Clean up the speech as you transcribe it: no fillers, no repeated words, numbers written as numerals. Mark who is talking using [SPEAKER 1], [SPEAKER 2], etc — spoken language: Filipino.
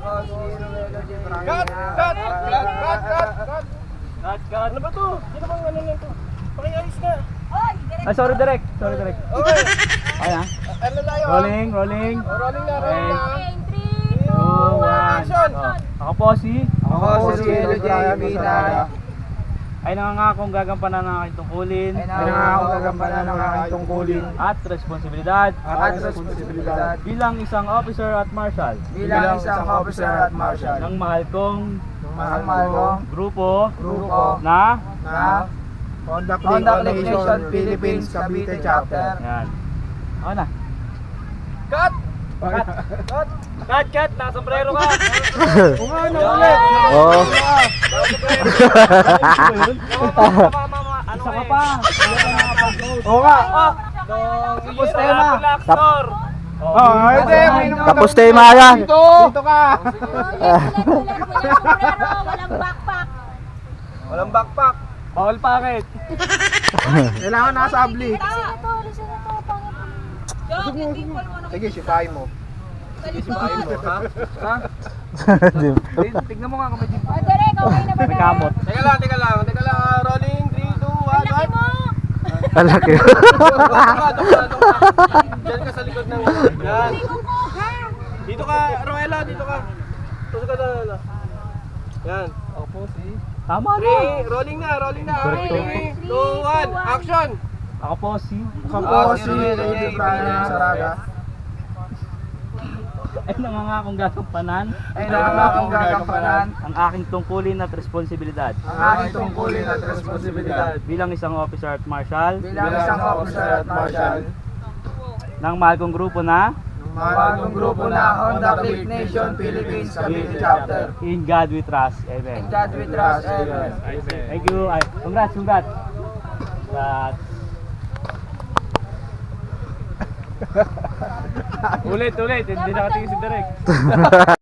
[SPEAKER 1] Cut. Ano ba to? Hindi naman ano lang to. Pakialis na.
[SPEAKER 2] Ay, sorry direct.
[SPEAKER 1] Okay.
[SPEAKER 2] Ayan.
[SPEAKER 1] Ano tayo?
[SPEAKER 2] Rolling.
[SPEAKER 1] Rolling na.
[SPEAKER 2] Okay.
[SPEAKER 3] 3, 2, 1,
[SPEAKER 1] Action!
[SPEAKER 2] Ako po si
[SPEAKER 1] Elo J. Mina.
[SPEAKER 2] ay nangangakong gagampanan ng aking tungkulin at responsibilidad bilang isang officer at marshal ng mahal kong grupo na
[SPEAKER 1] Conduct Lake Nation Philippines Cavite Chapter.
[SPEAKER 2] yan. Ako na.
[SPEAKER 1] Cut!
[SPEAKER 2] Cut! Nakasombrero ka!
[SPEAKER 1] Ano ulit?
[SPEAKER 4] Oo.
[SPEAKER 2] Isa ka pa!
[SPEAKER 1] Oo nga.
[SPEAKER 2] Tapos tema!
[SPEAKER 4] Tapos tema yan.
[SPEAKER 1] Dito ka.
[SPEAKER 3] Walang backpack.
[SPEAKER 1] Walang backpack.
[SPEAKER 2] Bawal pakit!
[SPEAKER 1] Kailangan nakasabli.
[SPEAKER 3] Listen na to, pangit.
[SPEAKER 1] Sige, sipahin mo.
[SPEAKER 2] Ha? Tignan mo nga kung may jeep.
[SPEAKER 3] O, direk, okay na ba
[SPEAKER 2] May
[SPEAKER 3] na?
[SPEAKER 2] kamot.
[SPEAKER 1] Teka lang. Rolling, 3, 2, 1,
[SPEAKER 3] Laki mo!
[SPEAKER 4] Malaki.
[SPEAKER 1] Diyan ka sa likod ng... Yan.
[SPEAKER 3] Tingnan ko, ha?
[SPEAKER 1] Dito ka, Roela, dito ka. Tuso ka na. Yan.
[SPEAKER 2] Opo si... Tama na!
[SPEAKER 1] 3, rolling na.
[SPEAKER 2] Correcto.
[SPEAKER 1] 3, 2, 1, action!
[SPEAKER 2] Ako po si...
[SPEAKER 1] Si Lady Brian Saraga.
[SPEAKER 2] ay nangangakong gagampanan ang aking tungkulin at responsibilidad bilang isang officer at marshal ng mahal kong grupo na
[SPEAKER 1] Conduct Lake Nation Philippines Cavite Chapter.
[SPEAKER 2] In God We Trust. Amen. Thank you. Ay, congrats. Ulit. Hindi nakatingin si Direk.